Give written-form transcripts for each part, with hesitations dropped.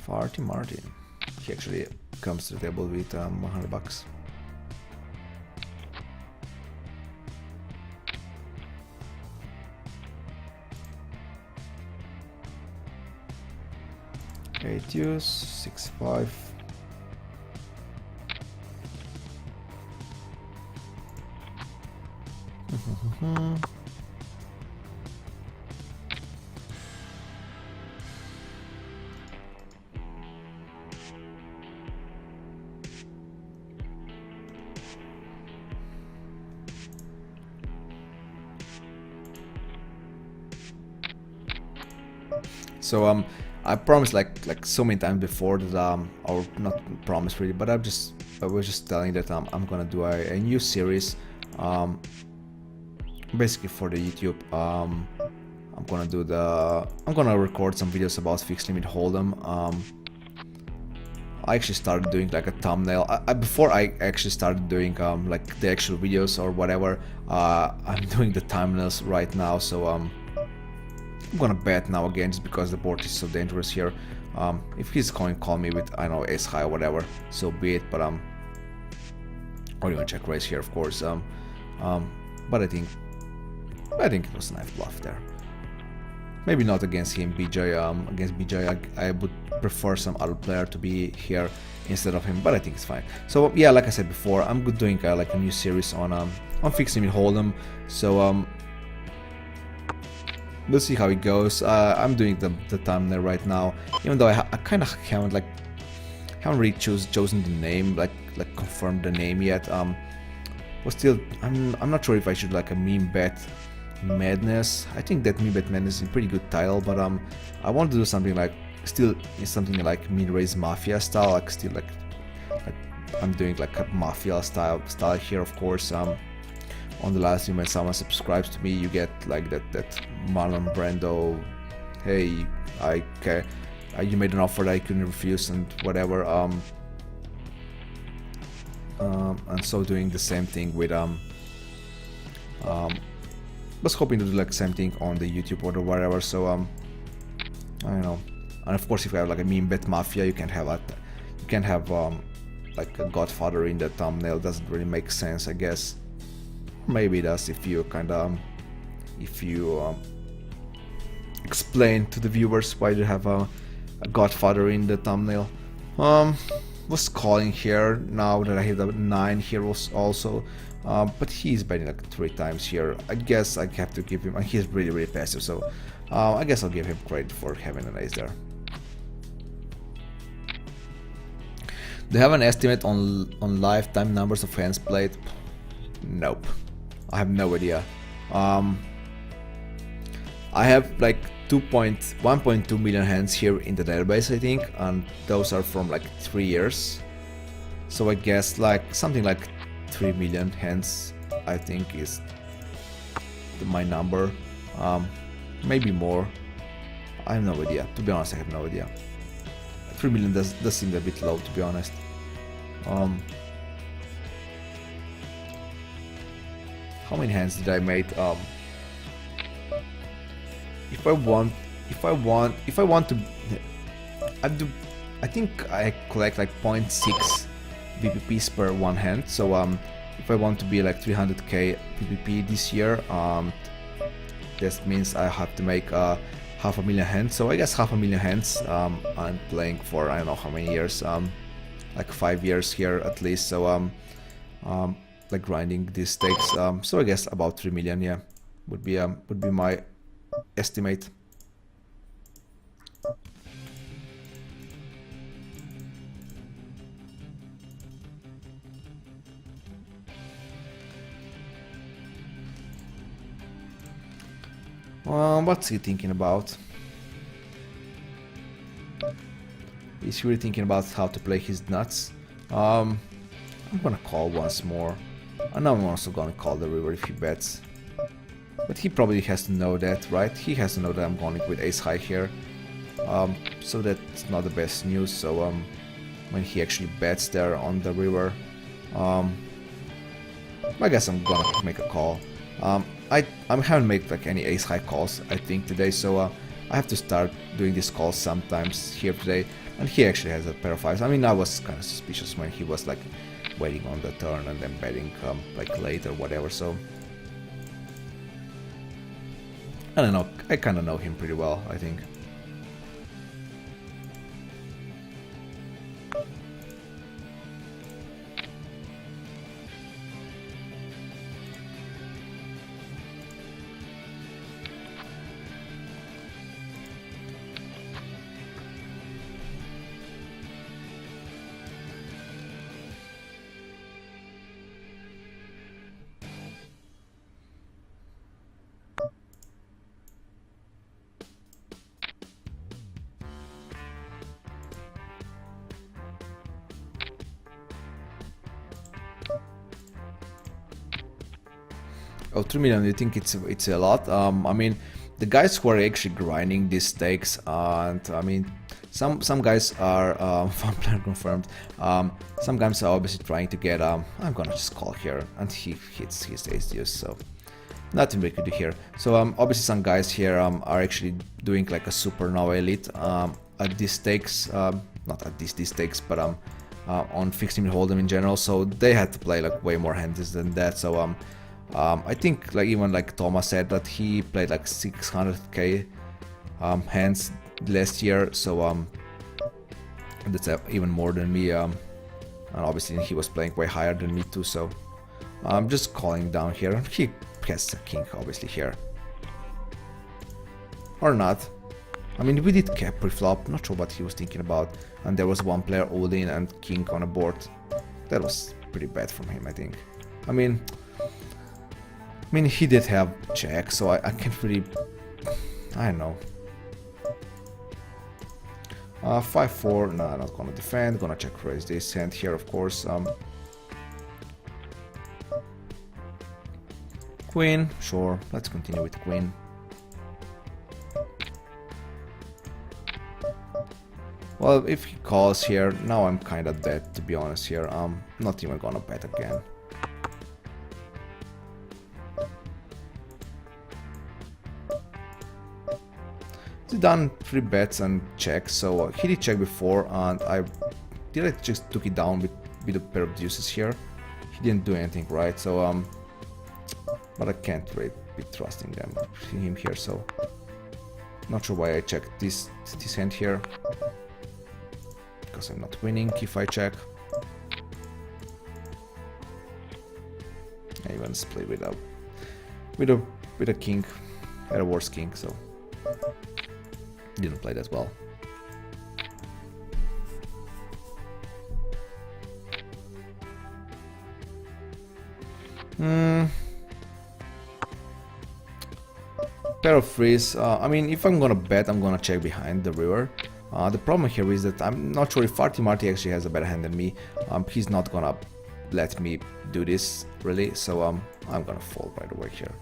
Farty Martin. He actually comes to the table with $100. Eight use 6-5. So I promised like so many times before that or not promised really, but I was just telling that I'm gonna do a new series basically for the YouTube. I'm gonna record some videos about fixed limit hold'em. I actually started doing like a thumbnail. Before I actually started doing like the actual videos or whatever. I'm doing the thumbnails right now, so I'm gonna bet now again just because the board is so dangerous here. If he's going to call me with, I don't know, ace high or whatever, so be it. But or even check raise here, of course. But I think it was a nice bluff there. Maybe not against him, BJ. Against BJ, I would prefer some other player to be here instead of him, but I think it's fine. So yeah, like I said before, I'm doing like a new series on fixed limit hold'em. So we'll see how it goes. I'm doing the thumbnail right now, even though I kind of haven't really chosen the name, like confirmed the name yet. But still, I'm not sure if I should like a meme bet madness. I think that meme bet madness is a pretty good title, but I want to do something like something like mid-raise mafia style, like still like I'm doing like a mafia style here, of course. On the last stream, when someone subscribes to me, you get like that Marlon Brando, hey, you made an offer that I couldn't refuse and whatever. And so doing the same thing with was hoping to do like same thing on the YouTube or whatever. So I don't know. And of course, if you have like a meme bet mafia, you can have like a Godfather in the thumbnail. Doesn't really make sense, I guess. Maybe it does if you explain to the viewers why you have a Godfather in the thumbnail. Was calling here now that I hit a 9 here was also, but he's betting like 3 times here. I guess I have to give him, and he's really passive, so I guess I'll give him credit for having an ace there. Do you have an estimate on lifetime numbers of hands played? Nope. I have no idea. I have like 1.2 million hands here in the database, I think, and those are from like 3 years. So I guess like something like 3 million hands, I think, is my number. Maybe more. I have no idea. To be honest, I have no idea. 3 million does seem a bit low, to be honest. How many hands did I make? If I want to, I think I collect like 0.6 VPPs per one hand. So if I want to be like 300k VPP this year, this means I have to make 500,000 hands. So I guess 500,000 hands. I'm playing for I don't know how many years, like 5 years here at least. So like grinding these stakes. So I guess about 3 million, yeah, would be my estimate. What's he thinking about? He's really thinking about how to play his nuts. I'm gonna call once more. And I'm also gonna call the river if he bets. But he probably has to know that, right? He has to know that I'm going with ace high here. So that's not the best news. So when he actually bets there on the river, I guess I'm gonna make a call. I haven't made like any ace high calls, I think, today. So I have to start doing these calls sometimes here today, and he actually has a pair of fives. I mean, I was kind of suspicious when he was like waiting on the turn and then betting like late or whatever, so I don't know, I kind of know him pretty well, I think. Oh, 3 million, you think it's a lot? I mean, the guys who are actually grinding these stakes, and I mean, some guys are fun player confirmed. Some guys are obviously trying to get. I'm gonna just call here, and he hits his ace deuce, so nothing we could do here. So obviously some guys here are actually doing like a supernova elite at these stakes, not at these stakes, but on fixed limit hold'em in general. So they had to play like way more hands than that. So I think like even like Thomas said that he played like 600k hands last year, so that's even more than me, and obviously he was playing way higher than me too, so I'm just calling down here. He has a king obviously here, or not. I mean, we did cap pre-flop, not sure what he was thinking about, and there was one player all in and king on a board. That was pretty bad from him, I think. I mean he did have check, so I can't really, I don't know. 5-4, no, I'm not gonna defend, gonna check raise this hand here, of course. Queen, sure, let's continue with queen. Well, if he calls here, now I'm kinda dead, to be honest here. I'm not even gonna bet again. He's done 3 bets and checks, so he did check before, and I just took it down with a pair of deuces here. He didn't do anything right, so but I can't really be trusting him here, so not sure why I checked this hand here, because I'm not winning if I check. I even split with a king, had a worse king, so didn't play that well. Pair of threes. I mean, if I'm gonna bet, I'm gonna check behind the river. The problem here is that I'm not sure if Farty Marty actually has a better hand than me. He's not gonna let me do this, really, so I'm gonna fold right away here.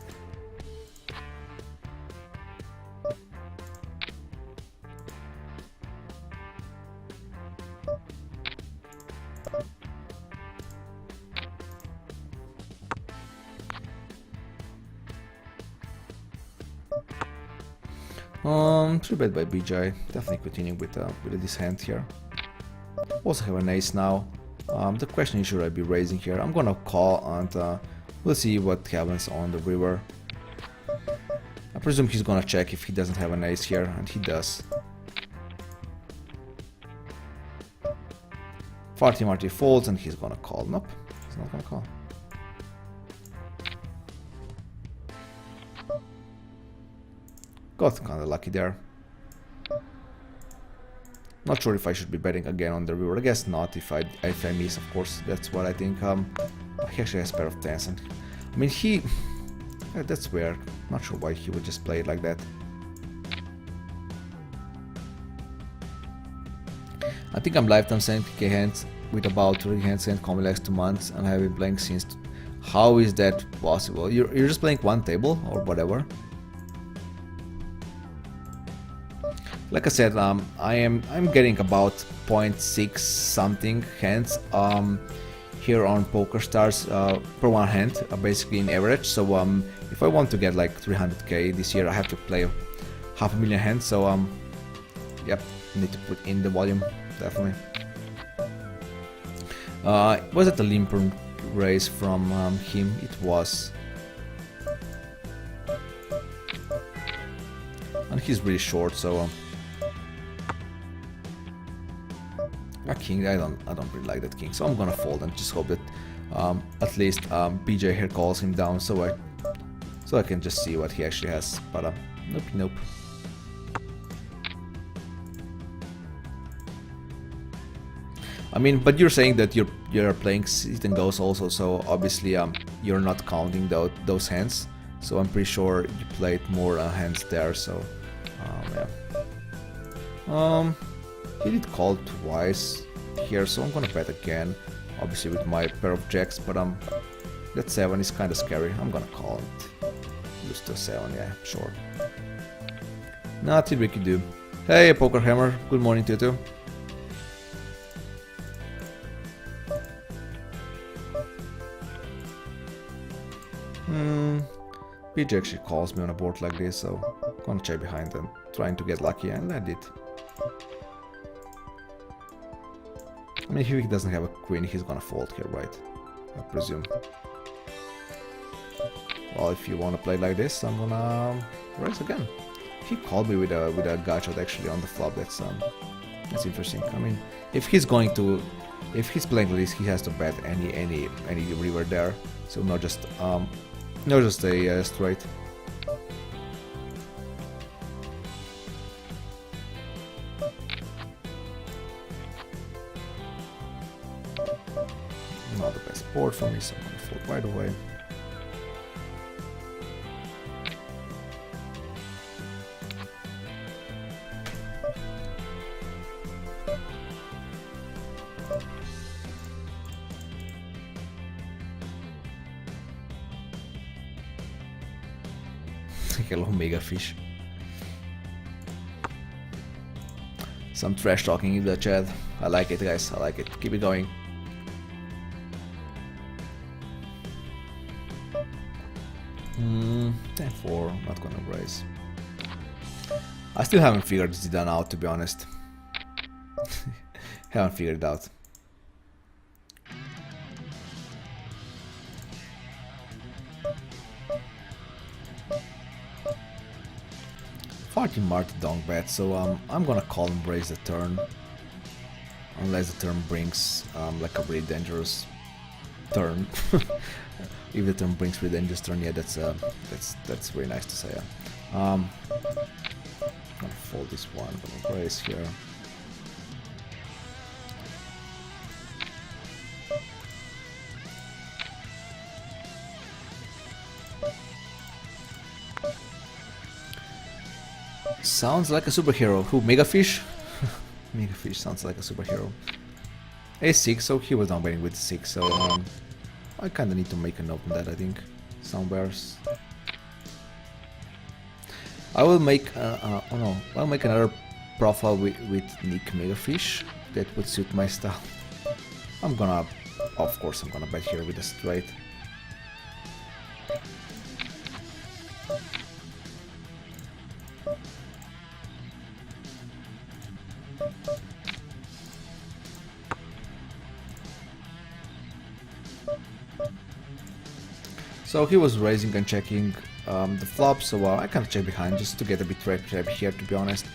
Too bad by BJ. Definitely continuing with this hand here. Also have an ace now. The question is, should I be raising here? I'm gonna call, and we'll see what happens on the river. I presume he's gonna check if he doesn't have an ace here, and he does. Farty Marty folds, and he's gonna call. Nope, he's not gonna call. Got kinda lucky there. Not sure if I should be betting again on the river. I guess not. If I miss, of course, that's what I think. He actually has a pair of tens, and I mean that's weird. Not sure why he would just play it like that. I think I'm lifetime 70k hands with about 3 hands and combi legs 2 months, and I've been playing since. How is that possible? You're just playing one table or whatever. Like I said, I'm getting about 0.6 something hands here on PokerStars per one hand, basically in average. So if I want to get like 300k this year, I have to play half a million hands, so yep, need to put in the volume, definitely. Was it a limper raise from him? It was. And he's really short, so a king. I don't really like that king, so I'm gonna fold and just hope that at least BJ here calls him down, so I can just see what he actually has. But nope. I mean, but you're saying that you're playing sit and goes also, so obviously you're not counting those hands. So I'm pretty sure you played more hands there. So yeah. He did call twice here, so I'm gonna bet again. Obviously with my pair of jacks, but that 7 is kind of scary. I'm gonna call it. Lose to 7, yeah, sure. Nothing we can do. Hey, Poker Hammer. Good morning to you too. PJ actually calls me on a board like this, so I'm gonna check behind and trying to get lucky, and I did. I mean, if he doesn't have a queen, he's gonna fold here, right? I presume. Well, if you wanna play like this, I'm gonna raise again. He called me with a gotcha actually on the flop. That's interesting. I mean, if he's playing like this, he has to bet any river there, so not just a straight. Not the best board for me, so I'm gonna fold right away. Hello, Mega Fish. Some trash talking in the chat. I like it, guys. I like it. Keep it going. Therefore, I'm not gonna raise. I still haven't figured this done out, to be honest. Haven't figured it out. Far too marked to donk bet, so I'm gonna call and raise the turn. Unless the turn brings like a really dangerous turn. If the turn brings really dangerous turn, yeah, that's very nice to say. I'm gonna fold this one, gonna raise here. Sounds like a superhero. Who? Megafish? Megafish sounds like a superhero. A6, so he was down betting with 6, so I kinda need to make a note on that, I think. Somewhere. I will make I'll make another profile with Nick Megafish that would suit my style. Of course I'm gonna bet here with a straight. So he was raising and checking the flop, so I kind of check behind just to get a bit trap here, to be honest.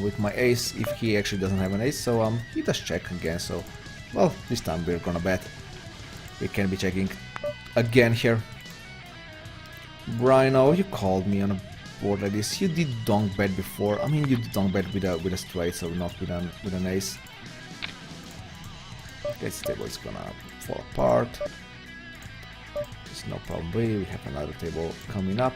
With my ace, if he actually doesn't have an ace, so he does check again, so well, this time we're gonna bet. We can be checking again here. Brino, you called me on a board like this. You did donk bet before. I mean, you did donk bet with a straight, so not with an ace. This table is gonna fall apart. There's no problem. We have another table coming up.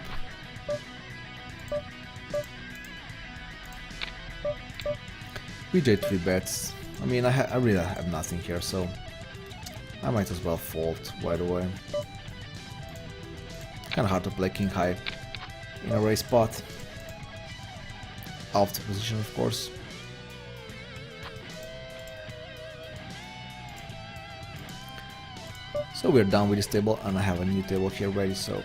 BJ 3 bets. I mean, I really have nothing here, so I might as well fold right away. Kind of hard to play king high in a raise spot. Out of position, of course. So we're done with this table, and I have a new table here ready, so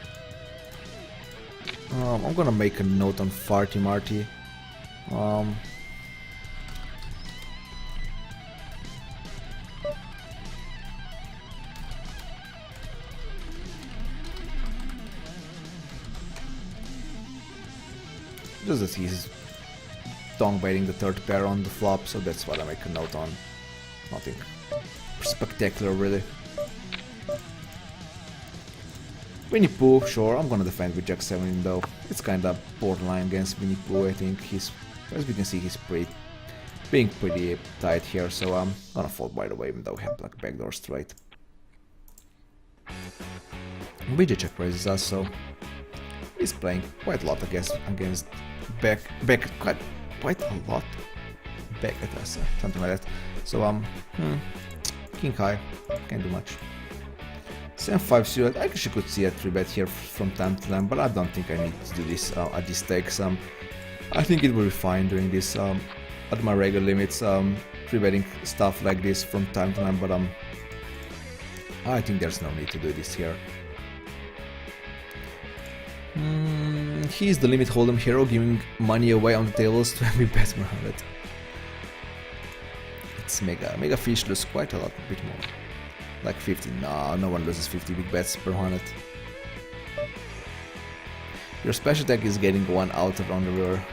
I'm gonna make a note on Farty Marty. Just that he's donk baiting the third pair on the flop, so that's what I make a note on. Nothing spectacular, really. Winnie Pooh, sure, I'm gonna defend with Jack 7 though. It's kinda borderline against Winnie Pooh, I think. He's, as we can see, he's being pretty tight here, so I'm gonna fold by the way, even though we have like backdoor straight. BJ check raises us, so he's playing quite a lot against back quite a lot back at us, something like that. So king high, can't do much. 7-5 suited, I actually could see a 3-bet here from time to time, but I don't think I need to do this at these stakes. I think it will be fine doing this at my regular limits, 3-betting stuff like this from time to time, but I think there's no need to do this here. He's the limit hold'em hero, giving money away on the tables to every bet around it. It's mega fish lose quite a lot, a bit more. Like 50, no one loses 50 big bets per 100. Your special attack is getting one outer on the river.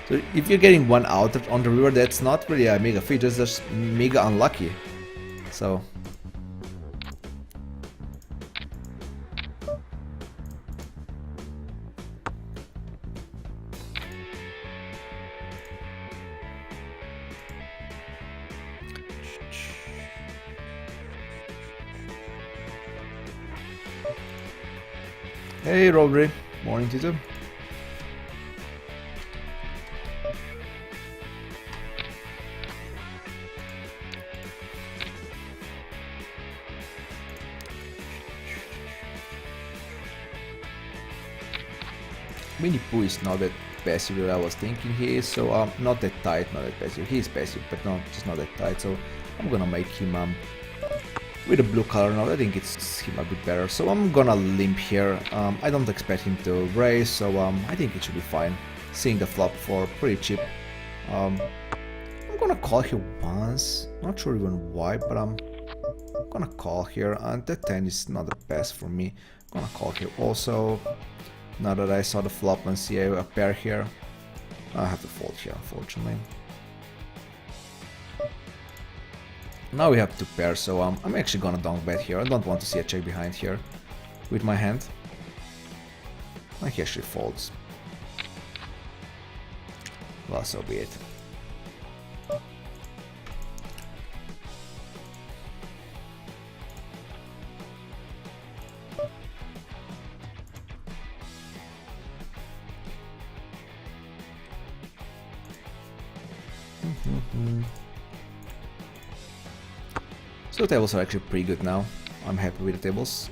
So if you're getting one outer on the river, that's not really a mega fish, that's just mega unlucky. So hey Rodri, morning to you. Winnie Pooh is not that passive that I was thinking he is, so not that tight, not that passive. He is passive, but no, just not that tight, so I'm gonna make him with a blue color now. I think it's him a bit better, so I'm gonna limp here. I don't expect him to raise, so I think it should be fine. Seeing the flop for pretty cheap. I'm gonna call here once, not sure even why, but I'm gonna call here, and that 10 is not the best for me. I'm gonna call here also. Now that I saw the flop and see a pair here, I have to fold here, unfortunately. Now we have two pairs, so I'm actually gonna donk bet here. I don't want to see a check behind here with my hand. And he actually folds. Well, so be it. So the tables are actually pretty good now. I'm happy with the tables.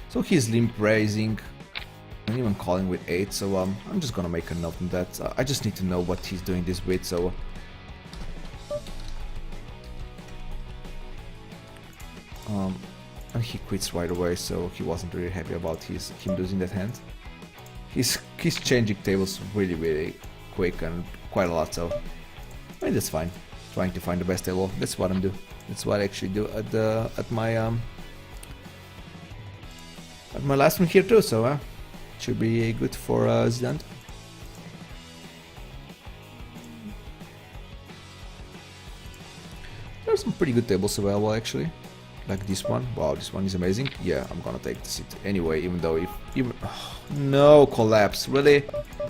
So he's limp raising and even calling with 8, so I'm just gonna make a note on that. I just need to know what he's doing this with, so and he quits right away, so he wasn't really happy about him losing that hand. He's changing tables really quick and quite a lot, so I mean that's fine. Trying to find the best table, that's what I'm doing. That's what I actually do at my last one here too, so should be good for Zidane. There are some pretty good tables available actually, like this one. Wow, this one is amazing. Yeah, I'm gonna take the seat anyway, even though no collapse, really?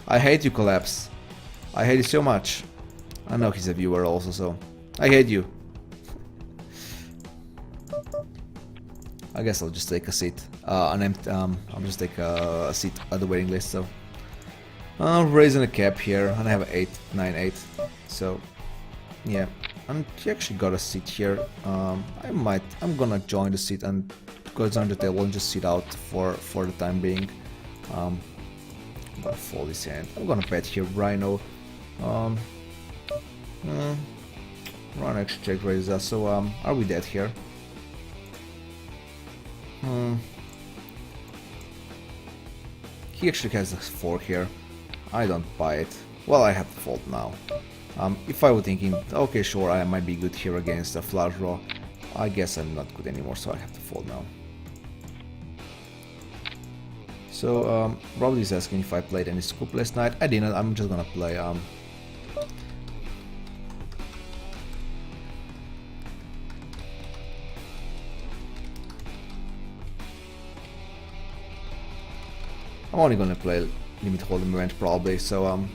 I hate you, collapse. I hate you so much. I know he's a viewer also, so I hate you. I guess I'll just take a seat. I'll just take a seat at the waiting list. So raising a cap here, and I have an 8, 9, 8. So yeah, and he actually got a seat here. I'm gonna join the seat and go down the table and just sit out for the time being. I'm gonna fold his hand. I'm gonna bet here Rhino. Run actually check raises us. So are we dead here? he actually has a fork here. I don't buy it. Well, I have to fold now. If I were thinking, okay, sure, I might be good here against a flush draw, I guess I'm not good anymore, so I have to fold now. So, Robert is asking if I played any scoop last night. I didn't. I'm just gonna play. I'm only gonna play limit hold'em event probably. So,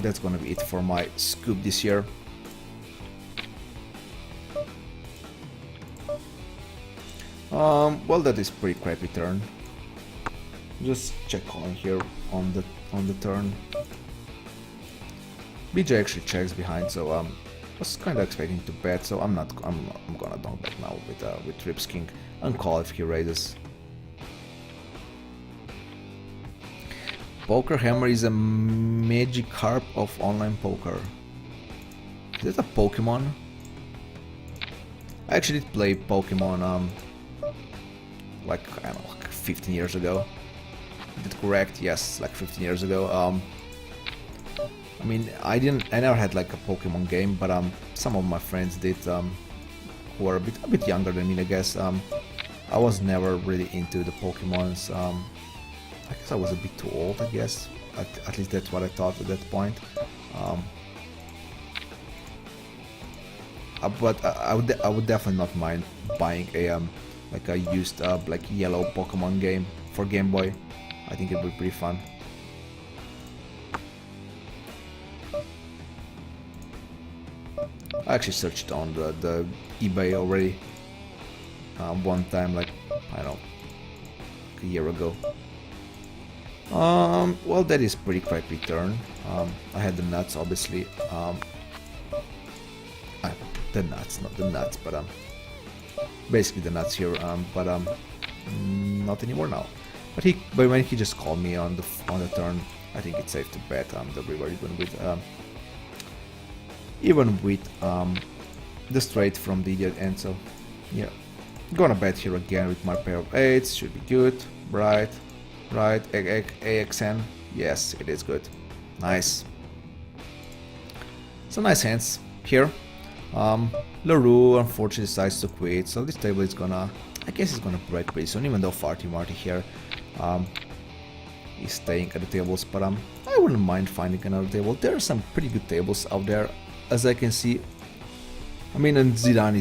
that's gonna be it for my scoop this year. Well, that is pretty crappy turn. Just check calling here on the turn. BJ actually checks behind, so was kind of expecting to bet. So I'm gonna don't bet now with Trips King and call if he raises. Poker Hammer is a Magikarp of online poker. Is that a Pokemon? I actually did play Pokemon like, I don't know, like 15 years ago. Is that correct? Yes, like 15 years ago. I mean, I never had like a Pokemon game, but some of my friends did, who are a bit younger than me, I guess. I was never really into the Pokemons. I guess I was a bit too old, I guess. At least that's what I thought at that point. But I would definitely not mind buying a like a used like yellow Pokemon game for Game Boy. I think it would be pretty fun. I actually searched on the eBay already one time, like, I don't know, a year ago. Well, that is pretty crappy turn. I had the nuts, obviously. The nuts, not the nuts, but basically the nuts here. But not anymore now. But when he just called me on the turn, I think it's safe to bet the river even with the straight from the idiot end. So yeah, gonna bet here again with my pair of eights. Should be good. Right, AXN. Yes, it is good. Nice. So nice hands here. LaRue unfortunately decides to quit, so this table is gonna, I guess it's gonna break pretty soon, even though Farty Marty here is staying at the tables, but I wouldn't mind finding another table. There are some pretty good tables out there, as I can see. I mean, and Zidane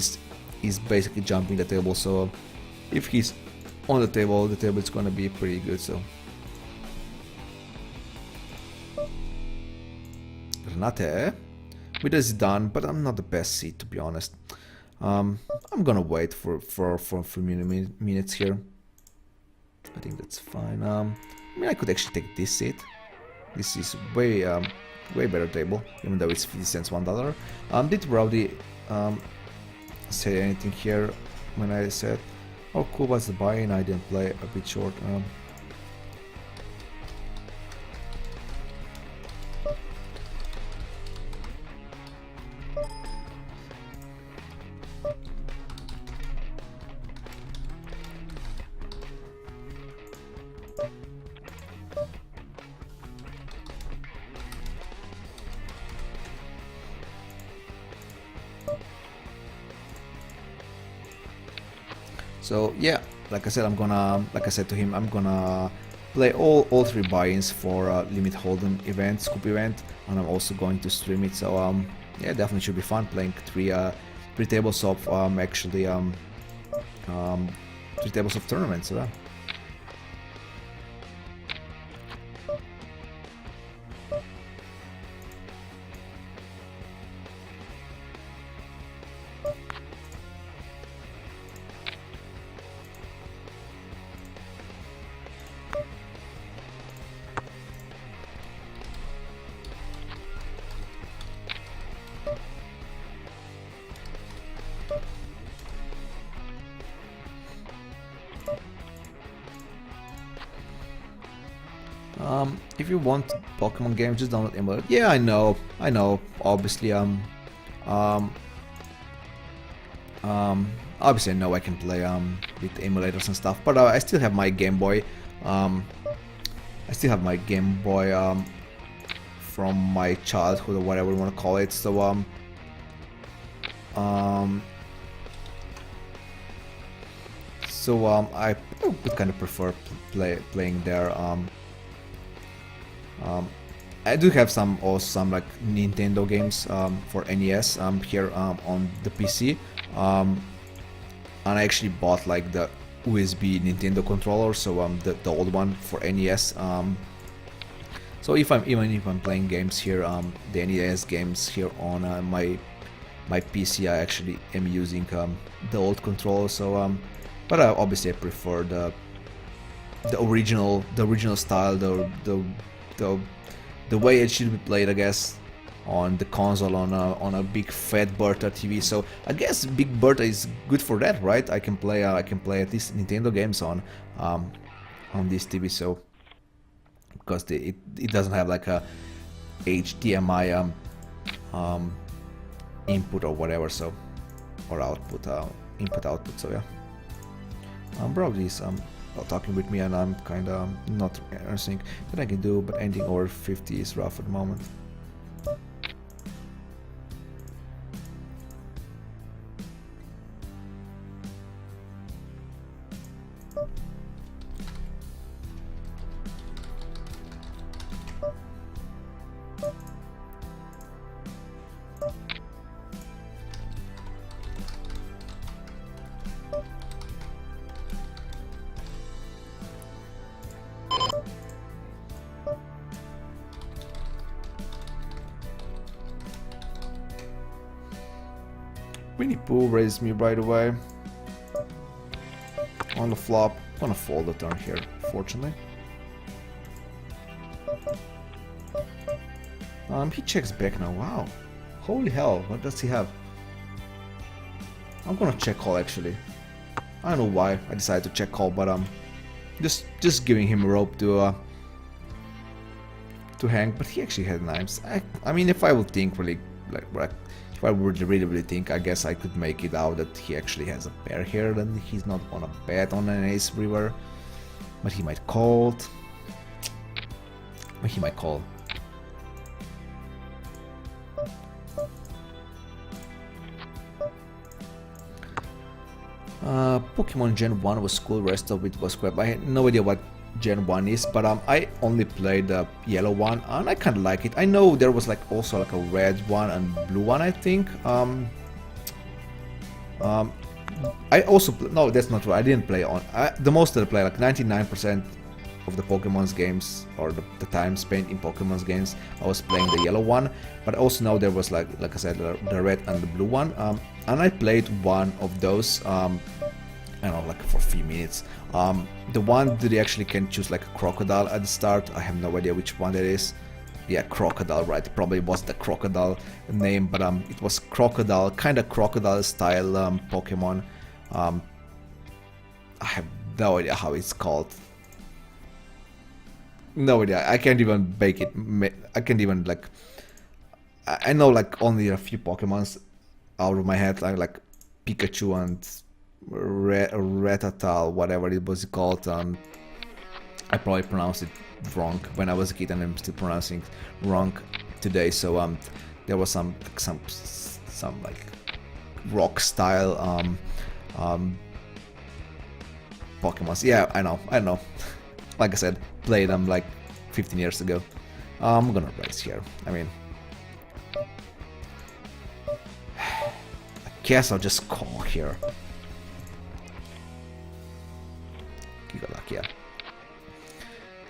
is basically jumping the table, so if he's on the table is gonna be pretty good. So Renate with a Zidane, but I'm not the best seat, to be honest. I'm gonna wait for a few minutes here. I think that's fine. I mean, I could actually take this seat. This is way better table, even though it's 50 cents, $1. Did Rowdy say anything here when I said, "Oh, cool, what's the buy-in?" I didn't play, a bit short. So yeah, like I said to him, I'm gonna play all three buy-ins for limit hold'em event, scoop event, and I'm also going to stream it. So yeah, definitely should be fun playing three tables of actually 3 tables of tournaments. So, yeah. If you want Pokemon games, just download emulator. Yeah, I know. Obviously, Obviously I know I can play with emulators and stuff, but I still have my Game Boy. From my childhood or whatever you want to call it. So I would kind of prefer playing there. I do have some like Nintendo games for NES here on the PC, and I actually bought like the USB Nintendo controller, so the old one for NES. So even if I'm playing games here, the NES games here on my PC, I actually am using the old controller. So but obviously I prefer the original style, the way it should be played, I guess, on the console on a big fat Bertha TV. So I guess Big Bertha is good for that, right? I can play at least Nintendo games on this TV. So because it doesn't have like a HDMI input or whatever, so or output input output. So yeah, probably talking with me, and I'm kind of not anything that I can do, but anything over 50 is rough at the moment. Winnie Pooh raised me right away. On the flop, I'm gonna fold the turn here, fortunately. He checks back now. Wow, holy hell! What does he have? I'm gonna check call actually. I don't know why I decided to check call, but just giving him a rope to hang. But he actually had knives. I mean, if I would think really like. If I would really think, I guess I could make it out that he actually has a pair here, then he's not gonna bet on an ace river, but he might call. Pokemon Gen 1 was cool, rest of it was crap. I had no idea what Gen 1 is, but I only played the yellow one and I kinda like it. I know there was like also like a red one and blue one, I think. I also no, that's not true. I didn't play on the most that I play, like 99% of the Pokemon's games, or the time spent in Pokemon's games, I was playing the yellow one. But I also know there was like I said, the red and the blue one, and I played one of those. I don't know, like for a few minutes. The one that you actually can choose like a crocodile at the start. I have no idea which one that is. Yeah, crocodile, right? Probably was the crocodile name, but it was crocodile, kind of crocodile style Pokemon. I have no idea how it's called. No idea. I can't even make it. I can't even like. I know like only a few Pokemons out of my head, like Pikachu and Rattata, whatever it was called. I probably pronounced it wrong when I was a kid, and I'm still pronouncing wrong today. So there was some like rock style Pokemons. Yeah, I know. Like I said, played them like 15 years ago. I'm gonna raise here. I mean, I guess I'll just call here. Good luck, yeah.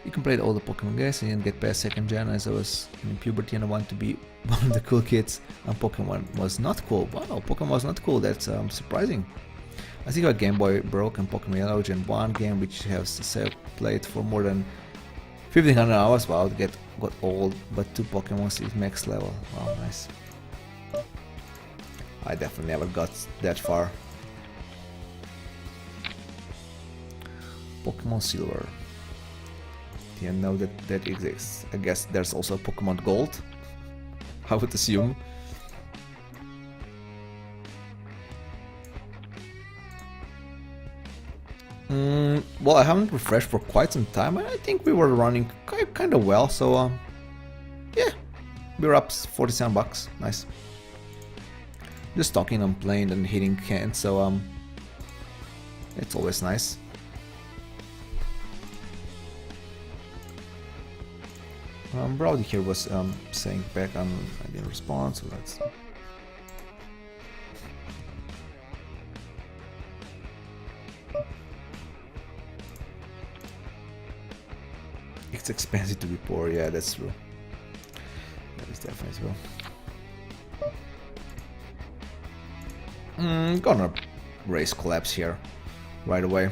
You can play all the Pokemon games and get past second gen, as I was in puberty and I wanted to be one of the cool kids, and Pokemon was not cool. Wow, Pokemon was not cool, that's surprising. I think our Game Boy broke and Pokemon Yellow Gen 1 game, which has played for more than 1500 hours. Wow, got old, but 2 Pokemon is max level. Wow, nice. I definitely never got that far. Pokemon Silver. Didn't know that exists. I guess there's also Pokemon Gold, I would assume. well, I haven't refreshed for quite some time, and I think we were running kind of well, so yeah, we're up 47 bucks, nice. Just talking and playing and hitting hands, so it's always nice. Browdy here was saying back on I didn't respond, so that's. It's expensive to be poor, yeah, that's true. That is definitely true. Gonna raise collapse here right away.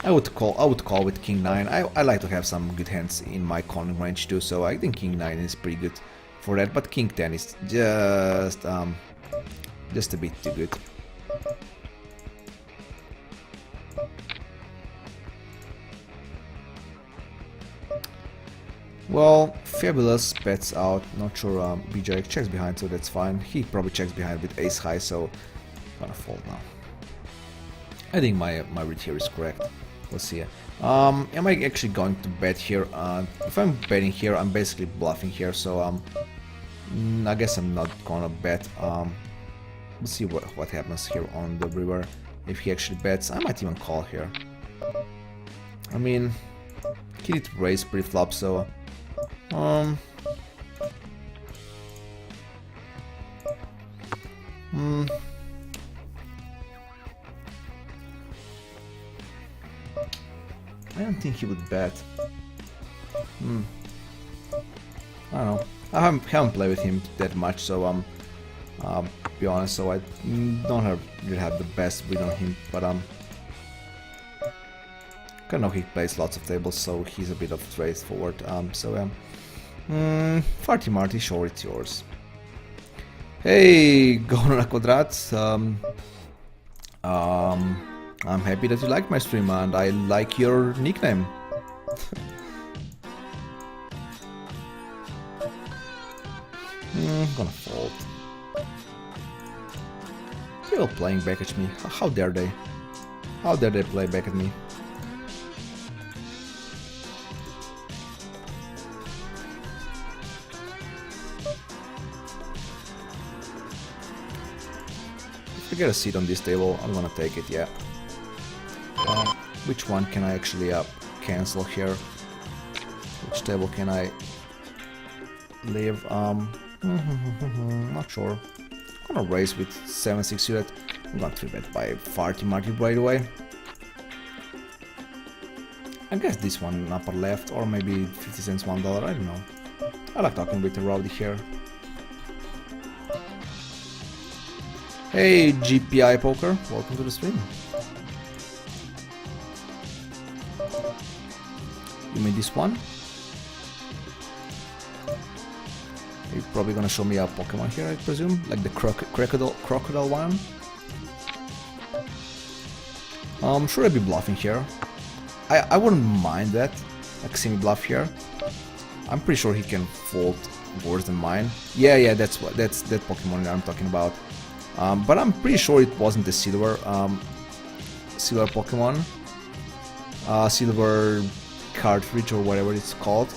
I would call with King 9. I like to have some good hands in my calling range too, so I think King 9 is pretty good for that, but King 10 is just a bit too good. Well, Fabulous bets out, not sure BJ checks behind, so that's fine. He probably checks behind with ace high, so I'm gonna fold now. I think my read here is correct. Let's see. Am I actually going to bet here? If I'm betting here, I'm basically bluffing here, so I guess I'm not gonna bet. Let's see what happens here on the river. If he actually bets, I might even call here. I mean, he did raise pre-flop, so I don't think he would bet. I don't know. I haven't played with him that much, so be honest. So I don't really have the best read on him, but I know he plays lots of tables, so he's a bit of straightforward. Farty Marty, sure, it's yours. Hey, Gonora Quadrats. I'm happy that you like my stream and I like your nickname. I'm gonna fold. Still playing back at me. How dare they? How dare they play back at me? If I get a seat on this table, I'm gonna take it, yeah. Which one can I actually cancel here? Which table can I leave? Not sure. I'm gonna raise with 7-6 suited. I'm gonna 3-bet by Farty Marty right away. I guess this one upper left, or maybe 50 cents $1, I don't know. I like talking with the Rowdy here. Hey GPI Poker, welcome to the stream. You mean this one? You're probably gonna show me a Pokemon here, I presume? Like the crocodile one? Should I be bluffing here? I wouldn't mind that, like semi-bluff here. I'm pretty sure he can fold worse than mine. Yeah, that's that Pokemon that I'm talking about. But I'm pretty sure it wasn't the silver Pokemon. Silver cartridge or whatever it's called.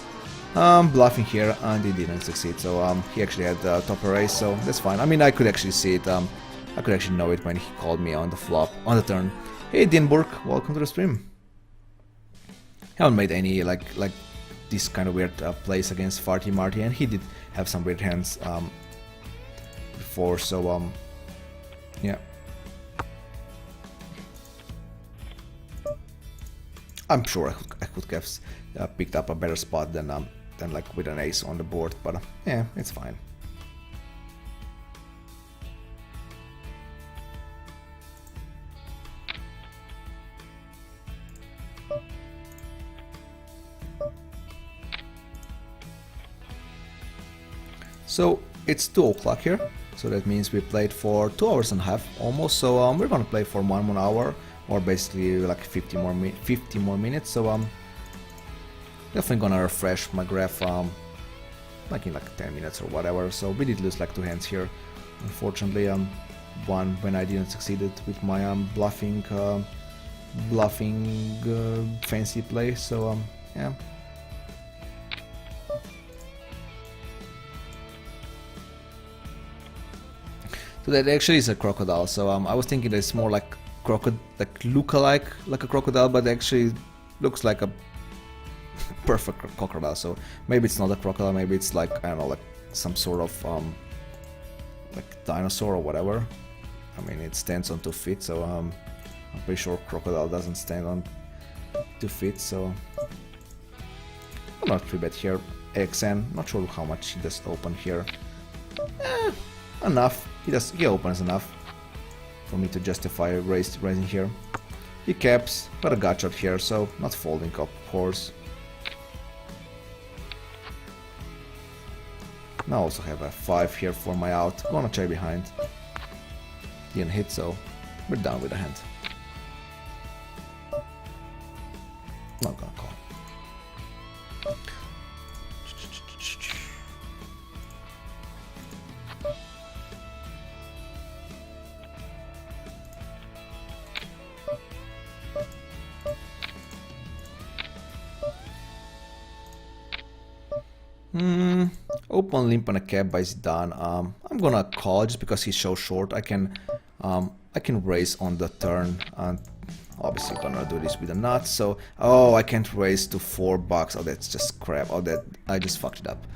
Bluffing here and he didn't succeed, so he actually had the top raise, so that's fine. I mean, I could actually see it, I could actually know it when he called me on the flop, on the turn. Hey Dinburg, welcome to the stream. Haven't made any like this kind of weird plays against Farty Marty, and he did have some weird hands before, so yeah. I'm sure I could have picked up a better spot than like with an ace on the board, but yeah, it's fine. So it's 2 o'clock here, so that means we played for 2 hours and a half almost. So we're gonna play for 1 more hour, or basically like 50 more minutes. So definitely gonna refresh my graph like in like 10 minutes or whatever. So we did lose like 2 hands here, unfortunately. One when I didn't succeed with my bluffing bluffing fancy play, so yeah. So that actually is a crocodile, so I was thinking that it's more like look-alike like a crocodile, but actually looks like a perfect crocodile. So maybe it's not a crocodile, maybe it's like, I don't know, like some sort of like dinosaur or whatever. I mean, it stands on 2 feet, so I'm pretty sure crocodile doesn't stand on 2 feet, so I'm not too bad here. XN, not sure how much he does open here. Enough. He opens enough for me to justify raising here. He caps, but a gut shot here, so not folding, of course. Now I also have a 5 here for my out. Gonna try behind. Didn't hit, so we're down with the hand. Not gonna call. Open limp on a cap by done. I'm gonna call just because he's so short. I can raise on the turn, and obviously gonna do this with a nut. So I can't raise to $4. Oh, that's just crap. Oh, that I just fucked it up.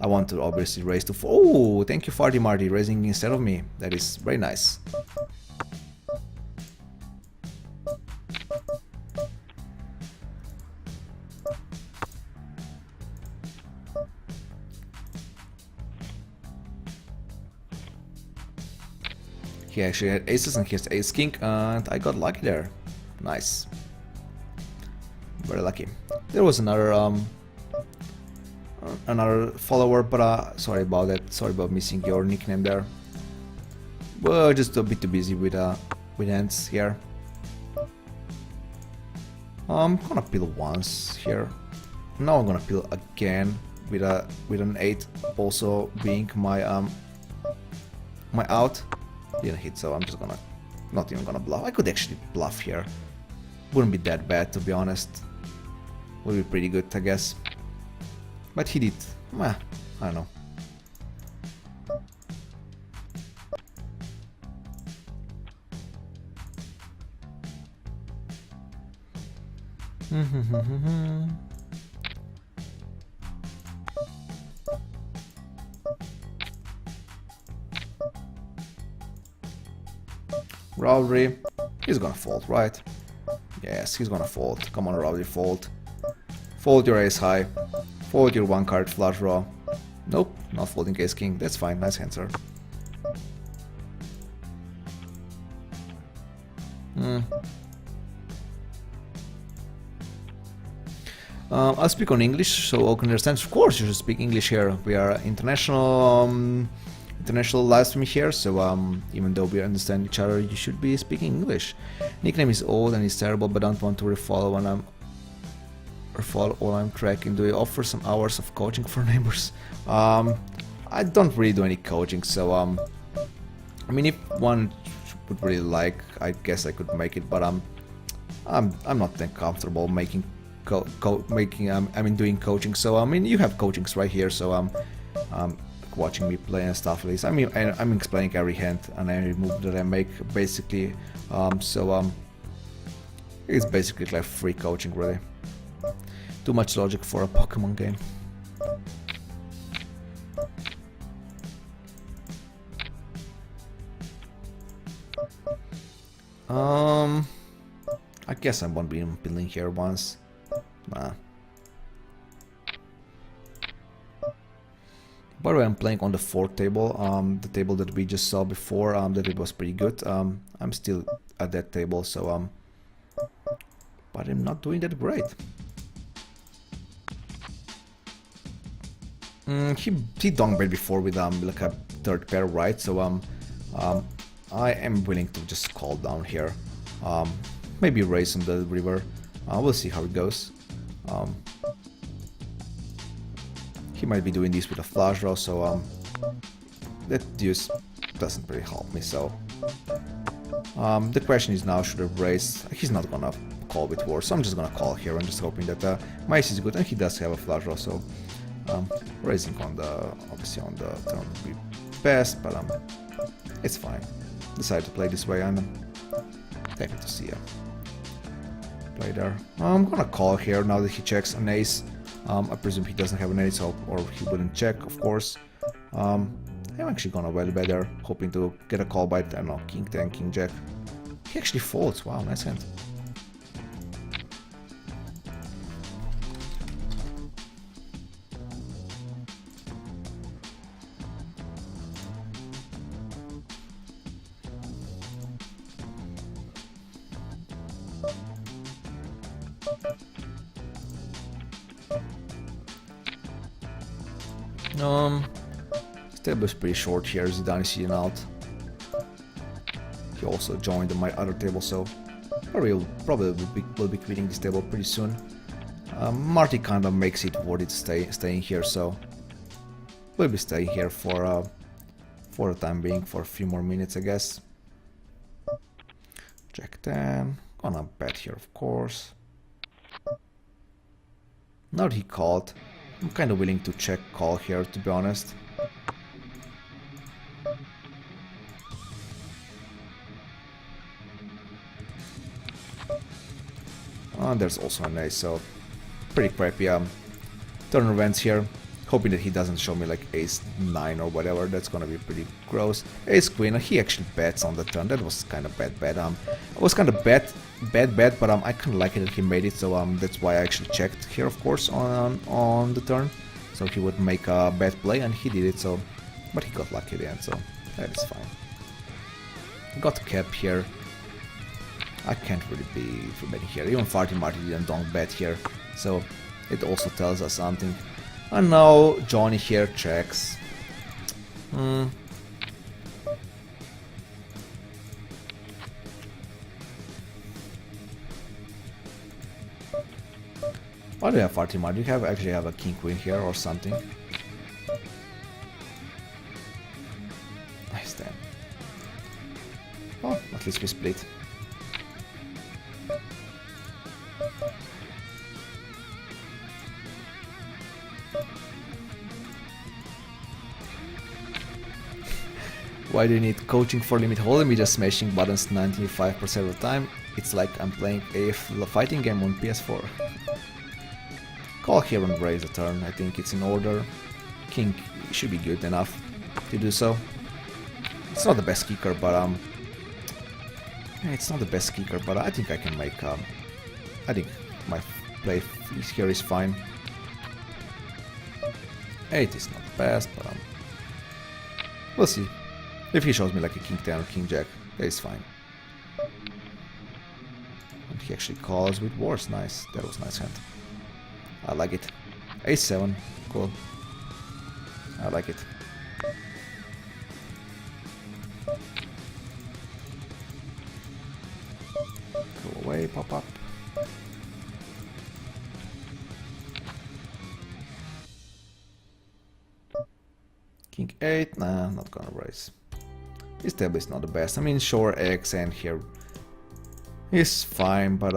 I want to obviously raise to 4. Oh, thank you, Farty Marty, raising instead of me. That is very nice. He actually had aces and he has ace king, and I got lucky there. Nice. Very lucky. There was another follower, but sorry about that. Sorry about missing your nickname there. Well, just a bit too busy with hands here. I'm gonna peel once here. Now I'm gonna peel again with an 8, also being my my out. Didn't hit, so I'm just gonna not even gonna bluff. I could actually bluff here. Wouldn't be that bad, to be honest. Would be pretty good, I guess. But he did. I don't know. Rowley, he's gonna fold, right? Yes, he's gonna fold. Come on, Rowley, fold. Fold your ace high. Fold your 1 card flush draw. Nope, not folding ace king. That's fine, nice answer. I'll speak on English so all can understand. Of course, you should speak English here. We are international live stream here, so even though we understand each other, you should be speaking English. Nickname is old and it's terrible, but don't want to refollow while I'm tracking. Do you offer some hours of coaching for neighbors? I don't really do any coaching, so I mean, if one would really like, I guess I could make it, but I'm not that comfortable making doing coaching. So I mean, you have coachings right here, so watching me play and stuff like this. I mean, I'm explaining every hand and every move that I make, basically. It's basically like free coaching, really. Too much logic for a Pokemon game. I guess I won't be building here once. Nah. By the way, I'm playing on the 4th table, the table that we just saw before, that it was pretty good. I'm still at that table, so but I'm not doing that great. He downgrade before with like a 3rd pair, right? So I am willing to just call down here. Maybe raise on the river. We'll see how it goes. He might be doing this with a flush draw, so that deuce doesn't really help me, so The question is now, should I raise? He's not gonna call with war, so I'm just gonna call here and just hoping that my ace is good, and he does have a flush draw, so raising on the, obviously on the turn would be best, but it's fine. Decided to play this way, and happy to see play there. I'm gonna call here now that he checks an ace. I presume he doesn't have an ace, or he wouldn't check, of course. I'm actually gonna value bet there, hoping to get a call by, I don't know, king 10, king jack. He actually folds, wow, nice hand. Table is pretty short here, Zidane is sitting out. He also joined my other table, so probably will be quitting this table pretty soon. Marty kind of makes it worth it staying here, so we'll be staying here for the time being, for a few more minutes, I guess. Jack 10, gonna bet here, of course. Now that he called, I'm kind of willing to check call here, to be honest. There's also an ace, so pretty crappy turn events here. Hoping that he doesn't show me like ace 9 or whatever. That's gonna be pretty gross. Ace queen, he actually bets on the turn. That was kind of bad bet. It was kind of bad bet, but I kind of like it that he made it, so that's why I actually checked here, of course, on the turn, so he would make a bad play, and he did it. So, but he got lucky at the end, so that is fine. Got cap here. I can't really be betting here. Even Farty Marty don't bet here, so it also tells us something. And now Johnny here checks. Why do you have Farty Marty? Do you actually have a king queen here or something? Nice then. Oh, at least we split. Why do you need coaching for limit hold'em? Me just smashing buttons 95% of the time. It's like I'm playing a fighting game on PS4. Call here and raise a turn. I think it's in order. King should be good enough to do so. It's not the best kicker, but it's not the best kicker, but I think I can make I think my play here is fine. 8 is not the best, but we'll see. If he shows me like a king 10 or king jack, that is fine. And he actually calls with wars. Nice. That was a nice hand. I like it. Ace 7. Cool. I like it. Go away, pop up. King 8. Nah, not gonna raise. This table is not the best. I mean, sure, X and here is fine, but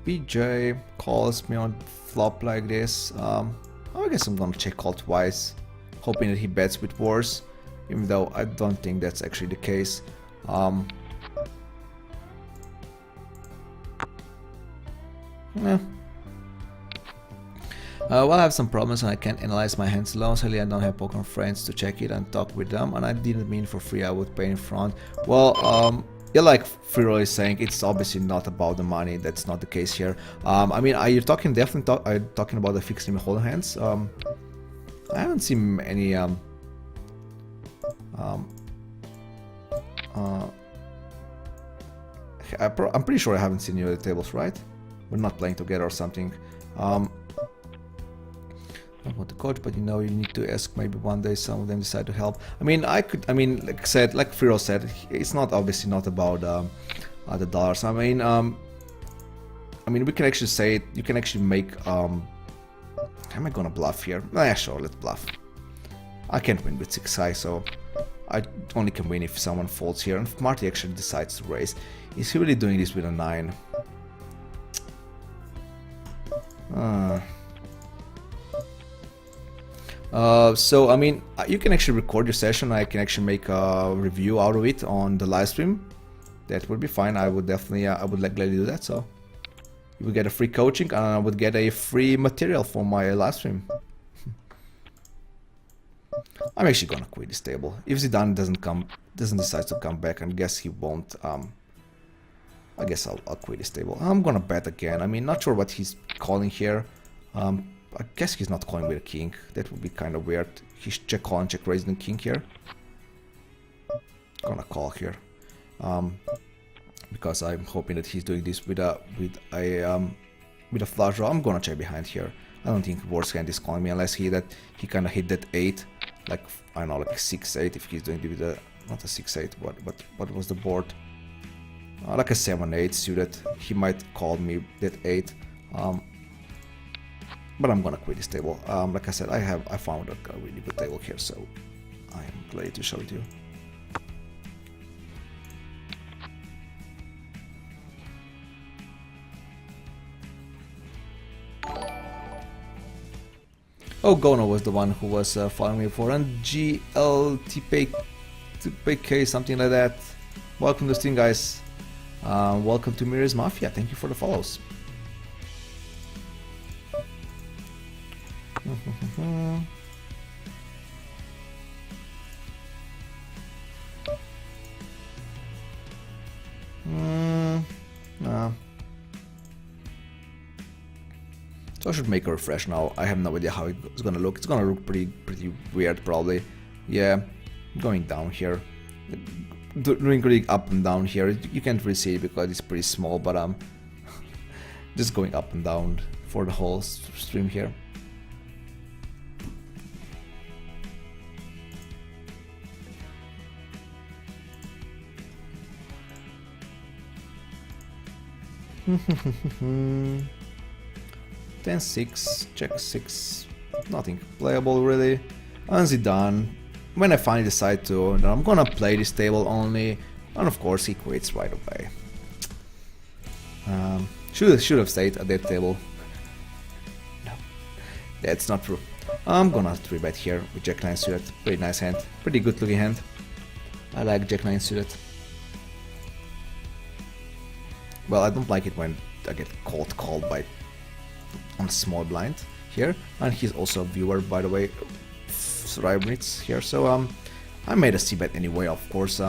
BJ calls me on flop like this. I guess I'm gonna check call twice, hoping that he bets with wars, even though I don't think that's actually the case. Well, I have some problems and I can't analyze my hands alone. Sadly, I don't have poker friends to check it and talk with them, and I didn't mean for free. I would pay in front. Well, yeah, like Freeroy is saying, it's obviously not about the money. That's not the case here. I mean, are you talking definitely talking about the fixed limit hold'em hands? I haven't seen any uh, I'm pretty sure I haven't seen you at the tables, right? We're not playing together or something. I want to coach, but you know, you need to ask. Maybe one day some of them decide to help. I mean, like I said, like Firo said, it's not obviously not about the dollars. I mean, we can actually say it. You can actually make. Am I gonna bluff here? Yeah, sure, let's bluff. I can't win with 6 high, so I only can win if someone folds here. And if Marty actually decides to raise, is he really doing this with a 9? So I mean, you can actually record your session. I can actually make a review out of it on the live stream. That would be fine. I would definitely, I would like gladly do that. So you would get a free coaching, and I would get a free material for my live stream. I'm actually gonna quit this table. If Zidane doesn't decide to come back, and guess he won't. I guess I'll quit this table. I'm gonna bet again. I mean, not sure what he's calling here. I guess he's not calling with a king. That would be kind of weird. He's check calling, check raising the king here. Gonna call here, because I'm hoping that he's doing this with a flush draw. I'm gonna check behind here. I don't think worst hand is calling me unless he kind of hit that 8, like I don't know, like 6-8. If he's doing it with a not a 6-8, what was the board? Like a 7-8 suited. He might call me that 8. But I'm gonna quit this table. Like I said, I found a really good table here, so I am ready to show it to you. Oh, Gono was the one who was following me before, and GLTPK, something like that. Welcome to the stream, guys. Welcome to Mirror's Mafia. Thank you for the follows. So I should make a refresh now. I have no idea how it's gonna look. It's gonna look pretty weird, probably. Yeah, going down here, doing really up and down here. You can't really see it because it's pretty small, but just going up and down for the whole stream here. Hmm. 10-6, check 6, nothing playable really. And Zidane, when I finally decide to, then I'm gonna play this table only, and of course he quits right away. Should have stayed at that table. No, that's not true. I'm gonna 3-bet here with Jack 9 suited. Pretty nice hand, pretty good looking hand. I like Jack 9 suited. Well, I don't like it when I get called by on small blind here, and he's also a viewer, by the way, Rybnitz here. So I made a c-bet anyway, of course.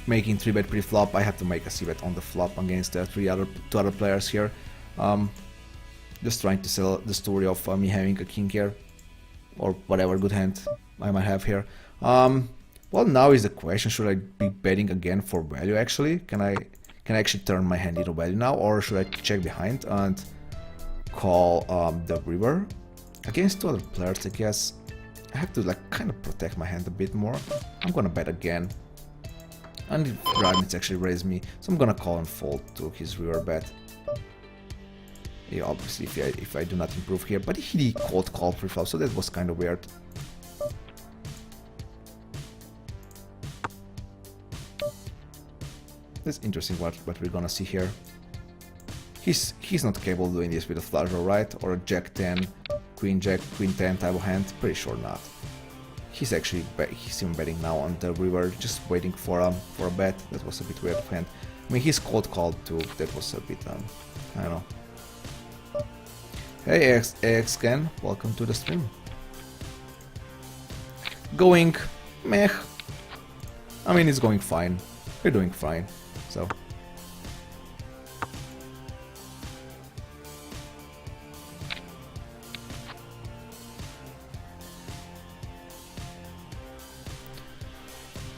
Making 3-bet pre-flop, I have to make a c-bet on the flop against two other players here. Just trying to sell the story of me having a king here, or whatever good hand I might have here. Well, now is the question: should I be betting again for value? Actually, can I actually turn my hand into value now, or should I check behind and call the river against two other players? I guess I have to like kind of protect my hand a bit more. I'm gonna bet again, and Rybnitz actually raised me, so I'm gonna call and fold to his river bet. Yeah, obviously if I do not improve here, but he called call pre-flop, so that was kind of weird. That's interesting what we're gonna see here. He's not capable of doing this with a flush draw, right? Or a Jack 10, Queen Jack, Queen 10 type of hand. Pretty sure not. He's actually he's even betting now on the river, just waiting for a bet. That was a bit weird of hand. I mean, he's called too. That was a bit I don't know. Hey AXCan, welcome to the stream. Going meh. I mean, it's going fine. We're doing fine. So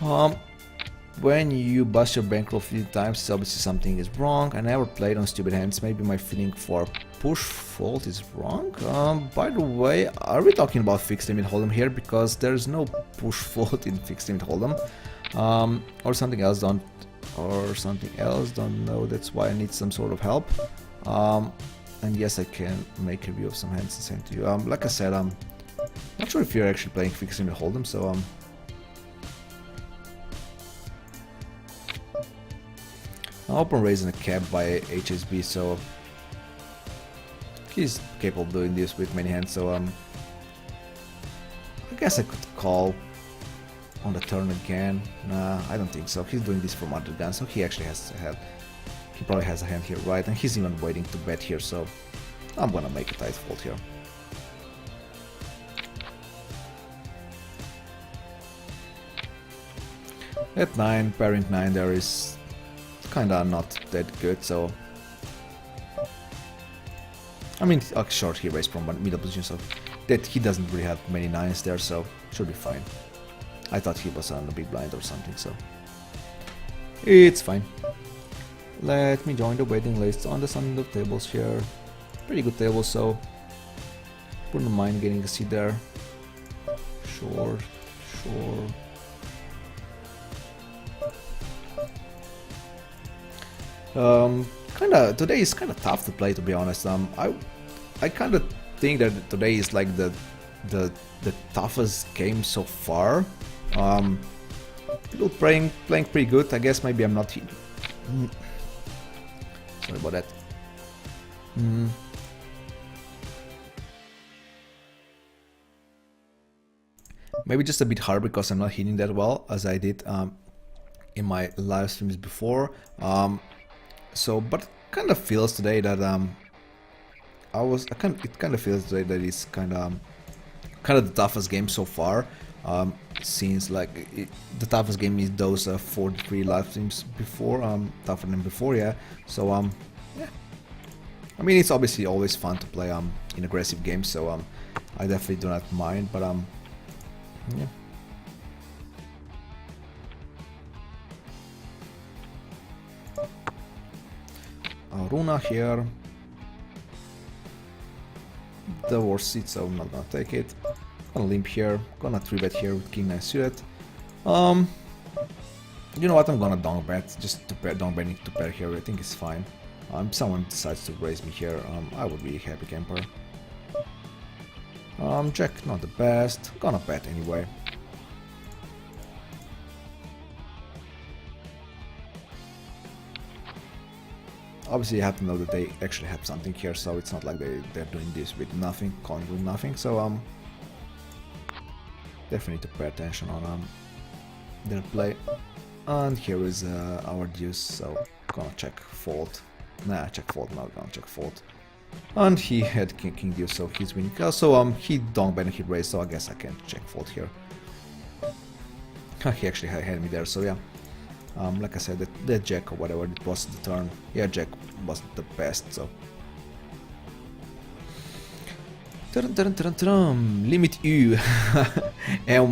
Um, when you bust your bankroll 50 times, obviously something is wrong. I never played on stupid hands. Maybe my feeling for push fold is wrong. By the way, are we talking about fixed limit hold'em here? Because there's no push fold in fixed limit hold'em. Or something else, don't know. That's why I need some sort of help. And yes, I can make a review of some hands and send to you. Like I said, I'm not sure if you're actually playing fixed limit hold'em, so open raising a cap by HSB, so he's capable of doing this with many hands, so I guess I could call on the turn again. Nah, I don't think so. He's doing this from under gun, so he actually has a hand. He probably has a hand here, right? And he's even waiting to bet here, so I'm gonna make a tight fold here. At 9, pairing 9 there is kinda not that good, so I mean, sure, he raised from one middle position, so that he doesn't really have many 9s there, so should be fine. I thought he was on a big blind or something, so it's fine. Let me join the waiting list on the Sun of tables here. Pretty good table, so wouldn't mind getting a seat there. Sure. Today is kinda tough to play, to be honest. I kinda think that today is like the toughest game so far. People playing pretty good. I guess maybe I'm not. Sorry about that. Maybe just a bit hard because I'm not hitting that well as I did in my live streams before. So, but kind of feels today that it kind of feels today that it's kind of the toughest game so far. Since like the toughest game is those 43 live streams before, tougher than before, yeah. So yeah. I mean, it's obviously always fun to play in aggressive games, so I definitely do not mind, but yeah. Runa here. The worst seat, so I'm not gonna take it. Gonna limp here. Gonna 3-bet here with King 9 suited. You know what? I'm gonna down bet just to pair, down betting to pair here. I think it's fine. If someone decides to raise me here, I would be happy camper. Jack, not the best. Gonna bet anyway. Obviously, you have to know that they actually have something here, so it's not like they're doing this with nothing, calling with nothing. So definitely need to pay attention on their play. And here is our deuce, so gonna check fold. Nah, check fold. Not gonna check fold. And he had king deuce, so he's winning. So he don't bet and he raised, so I guess I can check fold here. He actually had me there, so yeah. Like I said, that jack or whatever it was the turn. Yeah, jack wasn't the best, so. Limit U. And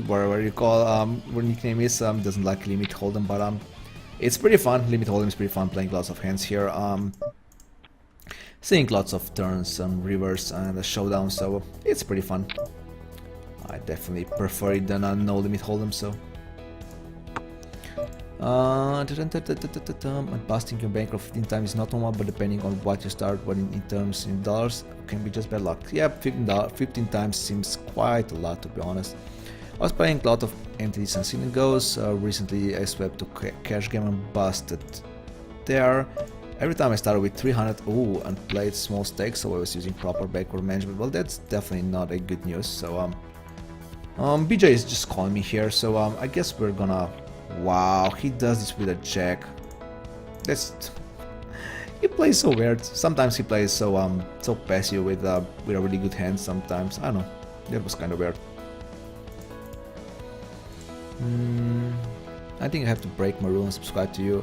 whatever you call what nickname is, doesn't like limit hold'em, but it's pretty fun. Limit hold'em is pretty fun, playing lots of hands here. Seeing lots of turns and rivers and a showdown, so it's pretty fun. I definitely prefer it than a no limit hold'em, so. And busting your bankroll 15 times is not normal, but depending on what you start, what in terms in dollars, can be just bad luck. Yeah, 15 times seems quite a lot, to be honest. I was playing a lot of entities and sin and goes. Recently I swept to cash game and busted there. Every time I started with 300, and played small stakes, so I was using proper bankroll management. Well, that's definitely not a good news. So BJ is just calling me here, so I guess we're gonna. Wow, he does this with a jack. He plays so weird. Sometimes he plays so so passive with a really good hand. Sometimes I don't know. That was kind of weird. I think I have to break my rule and subscribe to you.